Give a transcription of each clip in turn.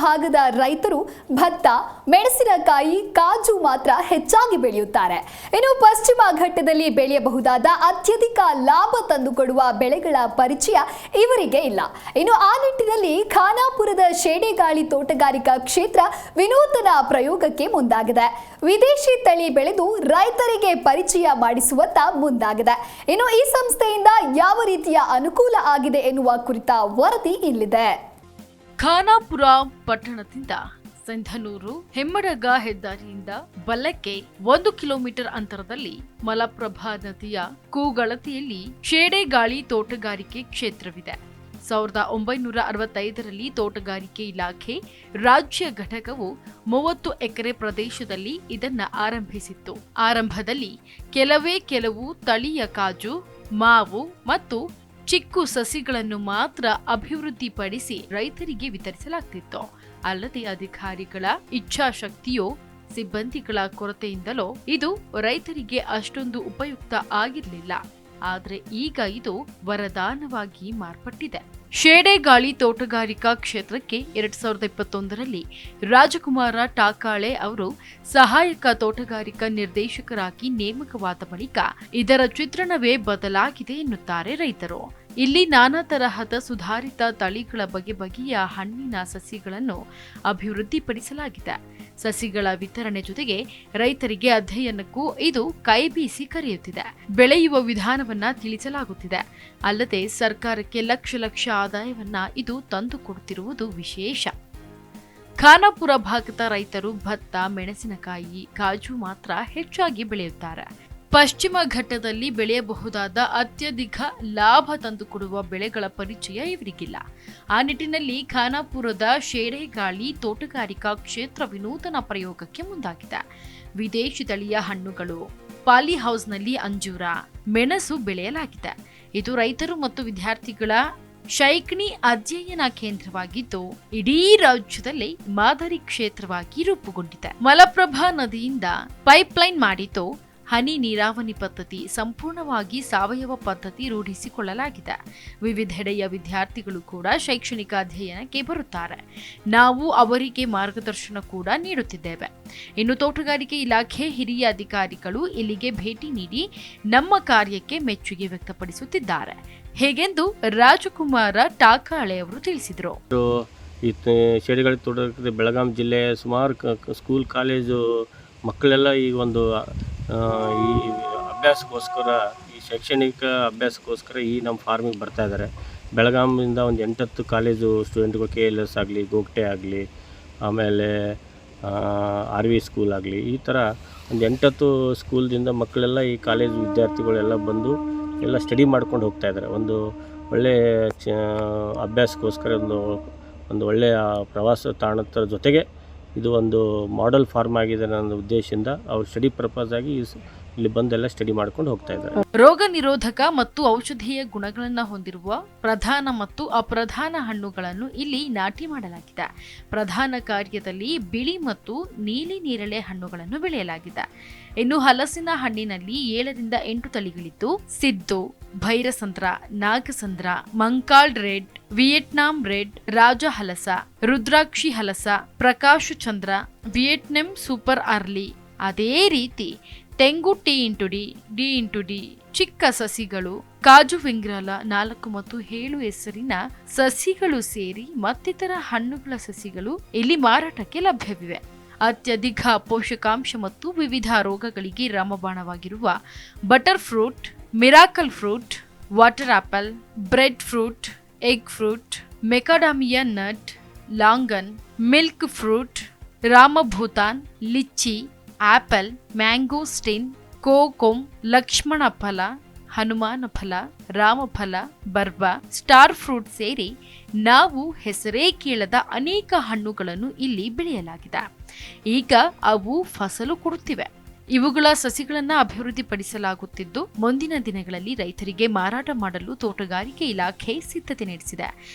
ಭಾಗದ ರೈತರು ಭತ್ತ, ಮೆಣಸಿನಕಾಯಿ, ಕಾಜು ಮಾತ್ರ ಹೆಚ್ಚಾಗಿ ಬೆಳೆಯುತ್ತಾರೆ. ಇನ್ನು ಪಶ್ಚಿಮ ಘಟ್ಟದಲ್ಲಿ ಬೆಳೆಯಬಹುದಾದ ಅತ್ಯಧಿಕ ಲಾಭ ತಂದುಕೊಡುವ ಬೆಳೆಗಳ ಪರಿಚಯ ಇವರಿಗೆ ಇಲ್ಲ. ಇನ್ನು ಆ ನಿಟ್ಟಿನಲ್ಲಿ ಖಾನಾಪುರದ ಶೇಡೆಗಾಳಿ ತೋಟಗಾರಿಕಾ ಕ್ಷೇತ್ರ ವಿನೂತನ ಪ್ರಯೋಗಕ್ಕೆ ಮುಂದಾಗಿದೆ. ವಿದೇಶಿ ತಳಿ ಬೆಳೆದು ರೈತರಿಗೆ ಪರಿಚಯ ಮಾಡಿಸುವತ್ತ ಮುಂದಾಗಿದೆ. ಇನ್ನು ಈ ಸಂಸ್ಥೆಯಿಂದ ಯಾವ ರೀತಿಯ ಅನುಕೂಲ ಆಗಿದೆ ಎನ್ನುವ ಕುರಿತ ವರದಿ ಇಲ್ಲಿದೆ. ಖಾನಾಪುರ ಪಟ್ಟಣದಿಂದ ಸಿಂಧನೂರು ಹೆಮ್ಮಡಗ ಹೆದ್ದಾರಿಯಿಂದ ಬಲಕ್ಕೆ 1 ಕಿಲೋಮೀಟರ್ ಅಂತರದಲ್ಲಿ ಮಲಪ್ರಭಾ ನದಿಯ ಕೂಗಳತೆಯಲ್ಲಿ ಶೇಡೆಗಾಳಿ ತೋಟಗಾರಿಕೆ ಕ್ಷೇತ್ರವಿದೆ. 1965ರಲ್ಲಿ ತೋಟಗಾರಿಕೆ ಇಲಾಖೆ ರಾಜ್ಯ ಘಟಕವು 30 ಎಕರೆ ಪ್ರದೇಶದಲ್ಲಿ ಇದನ್ನ ಆರಂಭಿಸಿತ್ತು. ಆರಂಭದಲ್ಲಿ ಕೆಲವು ತಳಿಯ ಕಾಜು, ಮಾವು ಮತ್ತು ಚಿಕ್ಕು ಸಸಿಗಳನ್ನು ಮಾತ್ರ ಅಭಿವೃದ್ಧಿಪಡಿಸಿ ರೈತರಿಗೆ ವಿತರಿಸಲಾಗ್ತಿತ್ತು. ಅಲ್ಲದೆ ಅಧಿಕಾರಿಗಳ ಇಚ್ಛಾಶಕ್ತಿಯೋ ಸಿಬ್ಬಂದಿಗಳ ಕೊರತೆಯಿಂದಲೋ ಇದು ರೈತರಿಗೆ ಅಷ್ಟೊಂದು ಉಪಯುಕ್ತ ಆಗಿರಲಿಲ್ಲ. ಆದರೆ ಈಗ ಇದು ವರದಾನವಾಗಿ ಮಾರ್ಪಟ್ಟಿದೆ. ಶೇಡೆಗಾಳಿ ತೋಟಗಾರಿಕಾ ಕ್ಷೇತ್ರಕ್ಕೆ 2021ರಲ್ಲಿ ರಾಜಕುಮಾರ ಟಾಕಾಳೆ ಅವರು ಸಹಾಯಕ ತೋಟಗಾರಿಕಾ ನಿರ್ದೇಶಕರಾಗಿ ನೇಮಕವಾದ ಬಳಿಕ ಇದರ ಚಿತ್ರಣವೇ ಬದಲಾಗಿದೆ ಎನ್ನುತ್ತಾರೆ ರೈತರು. ಇಲ್ಲಿ ನಾನಾ ತರಹದ ಸುಧಾರಿತ ತಳಿಗಳ ಬಗೆಯ ಹಣ್ಣಿನ ಸಸಿಗಳನ್ನು ಅಭಿವೃದ್ಧಿಪಡಿಸಲಾಗಿದೆ. ಸಸಿಗಳ ವಿತರಣೆ ಜೊತೆಗೆ ರೈತರಿಗೆ ಅಧ್ಯಯನಕ್ಕೂ ಇದು ಕೈಬೀಸಿ ಕರೆಯುತ್ತಿದೆ. ಬೆಳೆಯುವ ವಿಧಾನವನ್ನ ತಿಳಿಸಲಾಗುತ್ತಿದೆ. ಅಲ್ಲದೆ ಸರ್ಕಾರಕ್ಕೆ ಲಕ್ಷ ಆದಾಯವನ್ನ ಇದು ತಂದುಕೊಡುತ್ತಿರುವುದು ವಿಶೇಷ. ಖಾನಾಪುರ ಭಾಗದ ರೈತರು ಭತ್ತ, ಮೆಣಸಿನಕಾಯಿ, ಕಾಜು ಮಾತ್ರ ಹೆಚ್ಚಾಗಿ ಬೆಳೆಯುತ್ತಾರೆ. ಪಶ್ಚಿಮ ಘಟ್ಟದಲ್ಲಿ ಬೆಳೆಯಬಹುದಾದ ಅತ್ಯಧಿಕ ಲಾಭ ತಂದುಕೊಡುವ ಬೆಳೆಗಳ ಪರಿಚಯ ಇವರಿಗಿಲ್ಲ. ಆ ನಿಟ್ಟಿನಲ್ಲಿ ಖಾನಾಪುರದ ಶೇಡೆಗಾಳಿ ತೋಟಗಾರಿಕಾ ಕ್ಷೇತ್ರ ವಿನೂತನ ಪ್ರಯೋಗಕ್ಕೆ ಮುಂದಾಗಿದೆ. ವಿದೇಶಿ ತಳಿಯ ಹಣ್ಣುಗಳು, ಪಾಲಿಹೌಸ್ನಲ್ಲಿ ಅಂಜೂರ, ಮೆಣಸು ಬೆಳೆಯಲಾಗಿದೆ. ಇದು ರೈತರು ಮತ್ತು ವಿದ್ಯಾರ್ಥಿಗಳ ಶೈಕ್ಷಣಿಕ ಅಧ್ಯಯನ ಕೇಂದ್ರವಾಗಿದ್ದು ಇಡೀ ರಾಜ್ಯದಲ್ಲಿ ಮಾದರಿ ಕ್ಷೇತ್ರವಾಗಿ ರೂಪುಗೊಂಡಿದೆ. ಮಲಪ್ರಭಾ ನದಿಯಿಂದ ಪೈಪ್ಲೈನ್ ಮಾಡಿದ್ದು ಹನಿ ನೀರಾವರಿ ಪದ್ಧತಿ, ಸಂಪೂರ್ಣವಾಗಿ ಸಾವಯವ ಪದ್ಧತಿ ರೂಢಿಸಿಕೊಳ್ಳಲಾಗಿದೆ. ವಿವಿಧೆಡೆಯ ವಿದ್ಯಾರ್ಥಿಗಳು ಕೂಡ ಶೈಕ್ಷಣಿಕ ಅಧ್ಯಯನಕ್ಕೆ ಬರುತ್ತಾರೆ. ನಾವು ಅವರಿಗೆ ಮಾರ್ಗದರ್ಶನ ಕೂಡ ನೀಡುತ್ತಿದ್ದೇವೆ. ಇನ್ನು ತೋಟಗಾರಿಕೆ ಇಲಾಖೆ ಹಿರಿಯ ಅಧಿಕಾರಿಗಳು ಇಲ್ಲಿಗೆ ಭೇಟಿ ನೀಡಿ ನಮ್ಮ ಕಾರ್ಯಕ್ಕೆ ಮೆಚ್ಚುಗೆ ವ್ಯಕ್ತಪಡಿಸುತ್ತಿದ್ದಾರೆ. ಹೇಗೆಂದು ರಾಜಕುಮಾರ ಟಾಕಾಳೆ ಅವರು ತಿಳಿಸಿದರು. ಈ ಶೇಡೆಗಾಳಿ ತೋಟಗಾರಿಕೆ ಬೆಳಗಾಂ ಜಿಲ್ಲೆಯ ಸುಮಾರು ಸ್ಕೂಲ್ ಕಾಲೇಜು ಮಕ್ಕಳೆಲ್ಲ ಈ ಒಂದು ಈ ಅಭ್ಯಾಸಕ್ಕೋಸ್ಕರ, ಈ ಶೈಕ್ಷಣಿಕ ಅಭ್ಯಾಸಕ್ಕೋಸ್ಕರ ಈ ನಮ್ಮ ಫಾರ್ಮಿಗೆ ಬರ್ತಾ ಇದ್ದಾರೆ. ಬೆಳಗಾಮಿಂದ ಒಂದು 8-10 ಕಾಲೇಜು ಸ್ಟೂಡೆಂಟ್ಗಳು KLS ಆಗಲಿ, ಗೋಗ್ಟೆ ಆಗಲಿ, ಆಮೇಲೆ RV ಸ್ಕೂಲ್ ಆಗಲಿ, ಈ ಥರ ಒಂದು 8-10 ಸ್ಕೂಲ್ದಿಂದ ಮಕ್ಕಳೆಲ್ಲ ಈ ಕಾಲೇಜು ವಿದ್ಯಾರ್ಥಿಗಳೆಲ್ಲ ಬಂದು ಎಲ್ಲ ಸ್ಟಡಿ ಮಾಡ್ಕೊಂಡು ಹೋಗ್ತಾ ಇದ್ದಾರೆ. ಒಂದು ಒಳ್ಳೆಯ ಅಭ್ಯಾಸಕ್ಕೋಸ್ಕರ ಒಂದು ಒಳ್ಳೆಯ ಪ್ರವಾಸ ತಾಣದ ಜೊತೆಗೆ ಇದು ಒಂದು ಮಾಡೆಲ್ ಫಾರ್ಮ್ ಆಗಿದೆ ನನ್ನ ಉದ್ದೇಶದಿಂದ ಅವ್ರು ಸ್ಟಡಿ ಪರ್ಪಸ್ ಆಗಿ ಇಲ್ಲಿ ಬಂದೆಲ್ಲ ಸ್ಟಡಿ ಮಾಡ್ಕೊಂಡು ಹೋಗ್ತಾ ಇದ್ದಾರೆ. ರೋಗ ನಿರೋಧಕ ಮತ್ತು ಔಷಧೀಯ ಗುಣಗಳನ್ನು ಹೊಂದಿರುವ ಪ್ರಧಾನ ಮತ್ತು ಅಪ್ರಧಾನ ಹಣ್ಣುಗಳನ್ನು ಇಲ್ಲಿ ನಾಟಿ ಮಾಡಲಾಗಿದೆ. ಪ್ರಧಾನ ಕಾರ್ಯದಲ್ಲಿ ಬಿಳಿ ಮತ್ತು ನೀಲಿ ನೇರಳೆ ಹಣ್ಣುಗಳನ್ನು ಬೆಳೆಯಲಾಗಿದೆ. ಇನ್ನು ಹಲಸಿನ ಹಣ್ಣಿನಲ್ಲಿ 7-8 ತಳಿಗಳಿದ್ದು Siddu, Bhairasandra, Nagasandra, Mankal red, Vietnam red, ರಾಜ ಹಲಸ, ರುದ್ರಾಕ್ಷಿ ಹಲಸ, Prakasha Chandra, Vietnam super early. ಅದೇ ರೀತಿ ತೆಂಗು ಡಿ ಚಿಕ್ಕ ಸಸಿಗಳು, ಕಾಜು ವಿಂಗ್ರಾಲ 4 ಮತ್ತು 7 ಹೆಸರಿನ ಸಸಿಗಳು ಸೇರಿ ಮತ್ತಿತರ ಹಣ್ಣುಗಳ ಸಸಿಗಳು ಇಲ್ಲಿ ಮಾರಾಟಕ್ಕೆ ಲಭ್ಯವಿವೆ. ಅತ್ಯಧಿಕ ಪೋಷಕಾಂಶ ಮತ್ತು ವಿವಿಧ ರೋಗಗಳಿಗೆ ರಾಮಬಾಣವಾಗಿರುವ butter fruit, miracle fruit, water apple, bread fruit, egg fruit, macadamia nut, longan, milk fruit, rambutan, lychee, apple, mangosteen, kokum, ಲಕ್ಷ್ಮಣ ಫಲ, ಹನುಮಾನ ಫಲ, ರಾಮಫಲ, ಬರ್ಬ, ಸ್ಟಾರ್ ಫ್ರೂಟ್ ಸೇರಿ ನಾವು ಹೆಸರೇ ಕೇಳದ ಅನೇಕ ಹಣ್ಣುಗಳನ್ನು ಇಲ್ಲಿ ಬೆಳೆಯಲಾಗಿದೆ. ಈಗ ಅವು ಫಸಲು ಕೊಡುತ್ತಿವೆ. ಇವುಗಳ ಸಸಿಗಳನ್ನು ಅಭಿವೃದ್ಧಿಪಡಿಸಲಾಗುತ್ತಿದ್ದು ಮುಂದಿನ ದಿನಗಳಲ್ಲಿ ರೈತರಿಗೆ ಮಾರಾಟ ಮಾಡಲು ತೋಟಗಾರಿಕೆ ಇಲಾಖೆ ಸಿದ್ಧತೆ ನಡೆಸಿದೆ.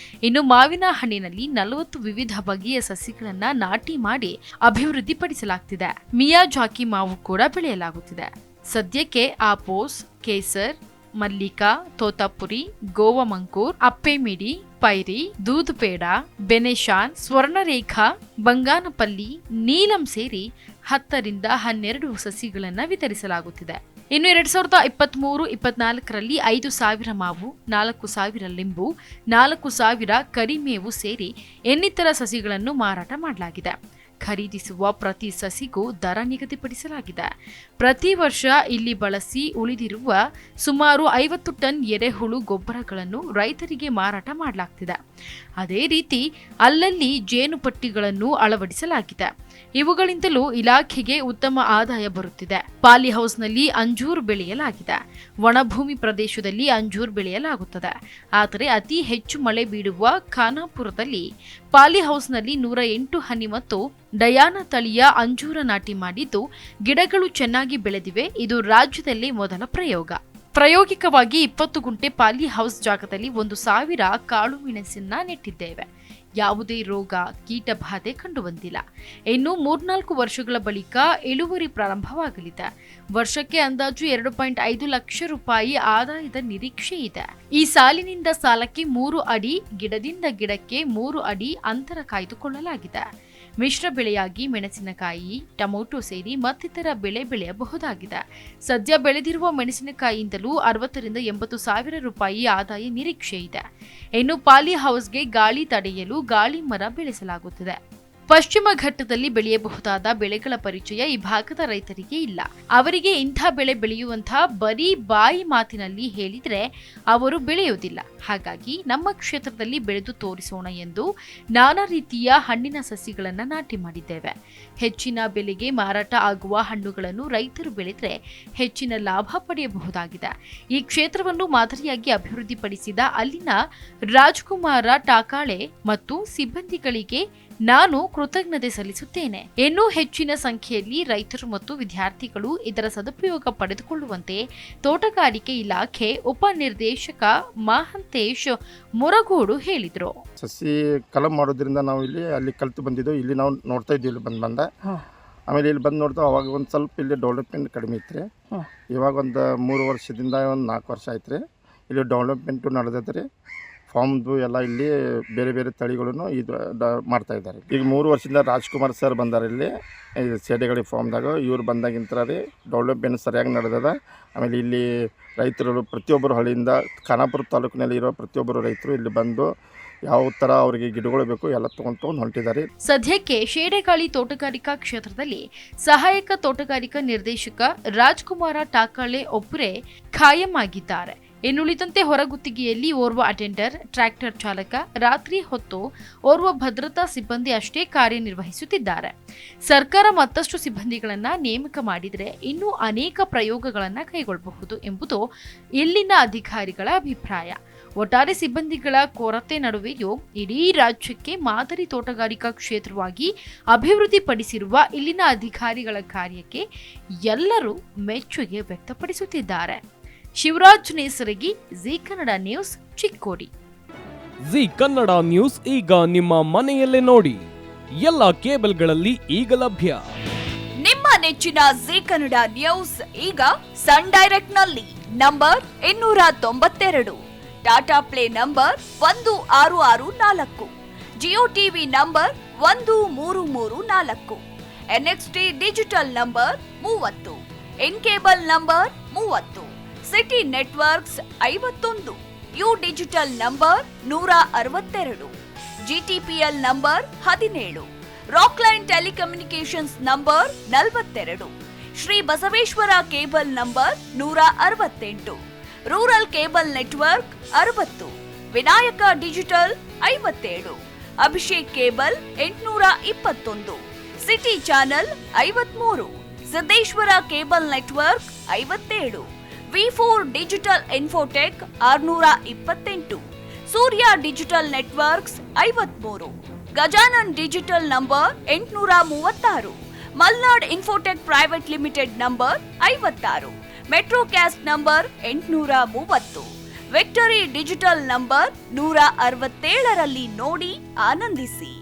ಇನ್ನು ಮಾವಿನ ಹಣ್ಣಿನಲ್ಲಿ 40 ವಿವಿಧ ಬಗೆಯ ಸಸಿಗಳನ್ನು ನಾಟಿ ಮಾಡಿ ಅಭಿವೃದ್ಧಿಪಡಿಸಲಾಗುತ್ತಿದೆ. ಮಿಯಾಜಾಕಿ ಮಾವು ಕೂಡ ಬೆಳೆಯಲಾಗುತ್ತಿದೆ. ಸದ್ಯಕ್ಕೆ ಆಪೋಸ್, ಕೇಸರ್, ಮಲ್ಲಿಕಾ, ತೋತಾಪುರಿ, ಗೋವಾ ಮಂಕೂರ್, ಅಪ್ಪೆಮಿಡಿ, ಪೈರಿ, ದೂದ್ ಪೇಡ, ಬೆನೆಶಾನ್, ಸ್ವರ್ಣರೇಖಾ, ಬಂಗಾನಪಲ್ಲಿ, ನೀಲಂ ಸೇರಿ 10 ರಿಂದ 12 ಸಸಿಗಳನ್ನು ವಿತರಿಸಲಾಗುತ್ತಿದೆ. ಇನ್ನು 2023-24ರಲ್ಲಿ 5,000 ಮಾವು, 4,000 ಲಿಂಬು, 4,000 ಕರಿಮೇವು ಸೇರಿ ಇನ್ನಿತರ ಸಸಿಗಳನ್ನು ಮಾರಾಟ ಮಾಡಲಾಗಿದೆ. ಖರೀದಿಸುವ ಪ್ರತಿ ಸಸಿಗೂ ದರ ನಿಗದಿಪಡಿಸಲಾಗಿದೆ. ಪ್ರತಿ ವರ್ಷ ಇಲ್ಲಿ ಬಳಸಿ ಉಳಿದಿರುವ ಸುಮಾರು 50 ಟನ್ ಎರೆಹುಳು ಗೊಬ್ಬರಗಳನ್ನು ರೈತರಿಗೆ ಮಾರಾಟ ಮಾಡಲಾಗ್ತಿದೆ. ಅದೇ ರೀತಿ ಅಲ್ಲಲ್ಲಿ ಜೇನುಪಟ್ಟಿಗಳನ್ನು ಅಳವಡಿಸಲಾಗಿದೆ. ಇವುಗಳಿಂದಲೂ ಇಲಾಖೆಗೆ ಉತ್ತಮ ಆದಾಯ ಬರುತ್ತಿದೆ. ಪಾಲಿಹೌಸ್ನಲ್ಲಿ ಅಂಜೂರು ಬೆಳೆಯಲಾಗಿದೆ. ಒಣಭೂಮಿ ಪ್ರದೇಶದಲ್ಲಿ ಅಂಜೂರು ಬೆಳೆಯಲಾಗುತ್ತದೆ. ಆದರೆ ಅತಿ ಹೆಚ್ಚು ಮಳೆ ಬೀಳುವ ಖಾನಾಪುರದಲ್ಲಿ ಪಾಲಿಹೌಸ್ನಲ್ಲಿ 108 ಹನಿ ಮತ್ತು ಡಯಾನ ತಳಿಯ ಅಂಜೂರ ನಾಟಿ ಮಾಡಿದ್ದು ಗಿಡಗಳು ಚೆನ್ನಾಗಿ ಬೆಳೆದಿವೆ. ಇದು ರಾಜ್ಯದಲ್ಲಿ ಮೊದಲ ಪ್ರಯೋಗ. ಪ್ರಾಯೋಗಿಕವಾಗಿ 20 ಗುಂಟೆ ಪಾಲಿ ಹೌಸ್ ಜಾಗದಲ್ಲಿ 1,000 ಕಾಳು ಮೆಣಸನ್ನ ನೆಟ್ಟಿದ್ದೇವೆ. ಯಾವುದೇ ರೋಗ ಕೀಟ ಬಾಧೆ ಕಂಡುಬಂದಿಲ್ಲ. ಇನ್ನು 3-4 ವರ್ಷಗಳ ಬಳಿಕ ಇಳುವರಿ ಪ್ರಾರಂಭವಾಗಲಿದೆ. ವರ್ಷಕ್ಕೆ ಅಂದಾಜು 2.5 ಲಕ್ಷ ರೂಪಾಯಿ ಆದಾಯದ ನಿರೀಕ್ಷೆ ಇದೆ. ಈ ಸಾಲಿನಿಂದ ಸಾಲಕ್ಕೆ 3 ಅಡಿ, ಗಿಡದಿಂದ ಗಿಡಕ್ಕೆ 3 ಅಡಿ ಅಂತರ ಕಾಯ್ದುಕೊಳ್ಳಲಾಗಿದೆ. ಮಿಶ್ರ ಬೆಳೆಯಾಗಿ ಮೆಣಸಿನಕಾಯಿ, ಟೊಮೊಟೊ ಸೇರಿ ಮತ್ತಿತರ ಬೆಳೆ ಬೆಳೆಯಬಹುದಾಗಿದೆ. ಸದ್ಯ ಬೆಳೆದಿರುವ ಮೆಣಸಿನಕಾಯಿಯಿಂದಲೂ 60 ರಿಂದ 80 ಸಾವಿರ ರೂಪಾಯಿ ಆದಾಯ ನಿರೀಕ್ಷೆ ಇದೆ. ಇನ್ನು ಪಾಲಿ ಹೌಸ್ಗೆ ಗಾಳಿ ತಡೆಯಲು ಗಾಳಿ ಮರ ಬೆಳೆಸಲಾಗುತ್ತಿದೆ. ಪಶ್ಚಿಮ ಘಟ್ಟದಲ್ಲಿ ಬೆಳೆಯಬಹುದಾದ ಬೆಳೆಗಳ ಪರಿಚಯ ಈ ಭಾಗದ ರೈತರಿಗೆ ಇಲ್ಲ. ಅವರಿಗೆ ಇಂಥ ಬೆಳೆ ಬೆಳೆಯುವಂತಹ ಬರೀ ಬಾಯಿ ಮಾತಿನಲ್ಲಿ ಹೇಳಿದ್ರೆ ಅವರು ಬೆಳೆಯುವುದಿಲ್ಲ. ಹಾಗಾಗಿ ನಮ್ಮ ಕ್ಷೇತ್ರದಲ್ಲಿ ಬೆಳೆದು ತೋರಿಸೋಣ ಎಂದು ನಾನಾ ರೀತಿಯ ಹಣ್ಣಿನ ಸಸಿಗಳನ್ನು ನಾಟಿ ಮಾಡಿದ್ದೇವೆ. ಹೆಚ್ಚಿನ ಬೆಲೆಗೆ ಮಾರಾಟ ಆಗುವ ಹಣ್ಣುಗಳನ್ನು ರೈತರು ಬೆಳೆದರೆ ಹೆಚ್ಚಿನ ಲಾಭ ಪಡೆಯಬಹುದಾಗಿದೆ. ಈ ಕ್ಷೇತ್ರವನ್ನು ಮಾದರಿಯಾಗಿ ಅಭಿವೃದ್ಧಿಪಡಿಸಿದ ಅಲ್ಲಿನ ರಾಜ್ಕುಮಾರ ಟಾಕಾಳೆ ಮತ್ತು ಸಿಬ್ಬಂದಿಗಳಿಗೆ ನಾನು ಕೃತಜ್ಞತೆ ಸಲ್ಲಿಸುತ್ತೇನೆ. ಇನ್ನೂ ಹೆಚ್ಚಿನ ಸಂಖ್ಯೆಯಲ್ಲಿ ರೈತರು ಮತ್ತು ವಿದ್ಯಾರ್ಥಿಗಳು ಇದರ ಸದುಪಯೋಗ ಪಡೆದುಕೊಳ್ಳುವಂತೆ ತೋಟಗಾರಿಕೆ ಇಲಾಖೆ ಉಪನಿರ್ದೇಶಕ ಮಹಂತೇಶ್ ಮುರಗೋಡು ಹೇಳಿದರು. ಸಸಿ ಕಲಂ ಮಾಡೋದ್ರಿಂದ ನಾವು ಅಲ್ಲಿ ಕಲಿತು ಬಂದಿದ್ದು, ಇಲ್ಲಿ ನಾವು ನೋಡ್ತಾ ಇದ್ದೀವಿ ಬಂದ ಆಮೇಲೆ ಇಲ್ಲಿ ಬಂದು ನೋಡ್ತಾ ಅವಾಗ ಒಂದು ಸ್ವಲ್ಪ ಇಲ್ಲಿ ಡೆವಲಪ್ಮೆಂಟ್ ಕಡಿಮೆ ಇತ್ತು ರೀ. ಇವಾಗ ಒಂದು 3 ವರ್ಷದಿಂದ ಒಂದು 4 ವರ್ಷ ಆಯ್ತು ರೀ. ಇಲ್ಲಿ ಡೆವಲಪ್ಮೆಂಟು ನಡೆದೈತೆ. ಫಾರ್ಮ್ದು ಎಲ್ಲ ಇಲ್ಲಿ ಬೇರೆ ಬೇರೆ ತಳಿಗಳನ್ನು ಇದು ಮಾಡ್ತಾ ಇದ್ದಾರೆ. ಈಗ 3 ವರ್ಷದಿಂದ ರಾಜ್ಕುಮಾರ್ ಸರ್ ಬಂದಾರೆ ಇಲ್ಲಿ ಸೇಡೆಗಳಿ ಫಾರ್ಮ್ದಾಗ. ಇವ್ರು ಬಂದಾಗಿಂತ ರೀ ಡೆವಲಪ್ಮೆಂಟ್ ಸರಿಯಾಗಿ ನಡೆದದ. ಆಮೇಲೆ ಇಲ್ಲಿ ರೈತರು ಪ್ರತಿಯೊಬ್ಬರು ಹಳ್ಳಿಯಿಂದ ಖಾನಾಪುರ ತಾಲೂಕಿನಲ್ಲಿ ಇರೋ ಪ್ರತಿಯೊಬ್ಬರು ರೈತರು ಇಲ್ಲಿ ಬಂದು ಯಾವ ಥರ ಅವರಿಗೆ ಗಿಡಗಳು ಬೇಕು ಎಲ್ಲ ತೊಗೊಂಡು ಹೊಂಟಿದ್ದಾರೆ. ಸದ್ಯಕ್ಕೆ ಶೇಡೆಗಾಳಿ ತೋಟಗಾರಿಕಾ ಕ್ಷೇತ್ರದಲ್ಲಿ ಸಹಾಯಕ ತೋಟಗಾರಿಕಾ ನಿರ್ದೇಶಕ ರಾಜ್ಕುಮಾರ ಟಾಕಾಳೆ ಒಬ್ಬರೇ ಖಾಯಂ ಆಗಿದ್ದಾರೆ. ಇನ್ನುಳಿದಂತೆ ಹೊರಗುತ್ತಿಗೆಯಲ್ಲಿ ಓರ್ವ ಅಟೆಂಡರ್, ಟ್ರ್ಯಾಕ್ಟರ್ ಚಾಲಕ, ರಾತ್ರಿ ಹೊತ್ತು ಓರ್ವ ಭದ್ರತಾ ಸಿಬ್ಬಂದಿ ಅಷ್ಟೇ ಕಾರ್ಯನಿರ್ವಹಿಸುತ್ತಿದ್ದಾರೆ. ಸರ್ಕಾರ ಮತ್ತಷ್ಟು ಸಿಬ್ಬಂದಿಗಳನ್ನು ನೇಮಕ ಮಾಡಿದರೆ ಇನ್ನೂ ಅನೇಕ ಪ್ರಯೋಗಗಳನ್ನು ಕೈಗೊಳ್ಳಬಹುದು ಎಂಬುದು ಇಲ್ಲಿನ ಅಧಿಕಾರಿಗಳ ಅಭಿಪ್ರಾಯ. ಒಟ್ಟಾರೆ ಸಿಬ್ಬಂದಿಗಳ ಕೊರತೆ ನಡುವೆಯೂ ಇಡೀ ರಾಜ್ಯಕ್ಕೆ ಮಾದರಿ ತೋಟಗಾರಿಕಾ ಕ್ಷೇತ್ರವಾಗಿ ಅಭಿವೃದ್ಧಿಪಡಿಸಿರುವ ಇಲ್ಲಿನ ಅಧಿಕಾರಿಗಳ ಕಾರ್ಯಕ್ಕೆ ಎಲ್ಲರೂ ಮೆಚ್ಚುಗೆ ವ್ಯಕ್ತಪಡಿಸುತ್ತಿದ್ದಾರೆ. Shivaraj Nesaragi, Zee Kannada news, Chikkodi. Zee Kannada news ಈಗ ನಿಮ್ಮ ಮನೆಯಲ್ಲೇ ನೋಡಿ. ಎಲ್ಲ ಕೇಬಲ್ಗಳಲ್ಲಿ ಈಗ ಲಭ್ಯ. ನಿಮ್ಮ ನೆಚ್ಚಿನ ಜಿ ಕನ್ನಡ ನ್ಯೂಸ್ ಈಗ ಸನ್ ಡೈರೆಕ್ಟ್ ನಲ್ಲಿ number 292, Tata play number 1664, Jio TV number 1334, NXT digital number 30, in cable number 30, city networks 51, U digital number 162, GTPL number 17, Rockline telecommunications number 42, Shri Basaveshwara cable number 168, rural cable network 60, Vinayaka digital 57, Abhishek cable 821, city channel 53, Siddeshwara cable network 57, V4 digital Infotech 628, Surya digital networks 53, Gajanan digital number 836, Malnad Infotech private limited number 56, Metrocast number 830, Victory digital number 167ರಲ್ಲಿ ನೋಡಿ ಆನಂದಿಸಿ.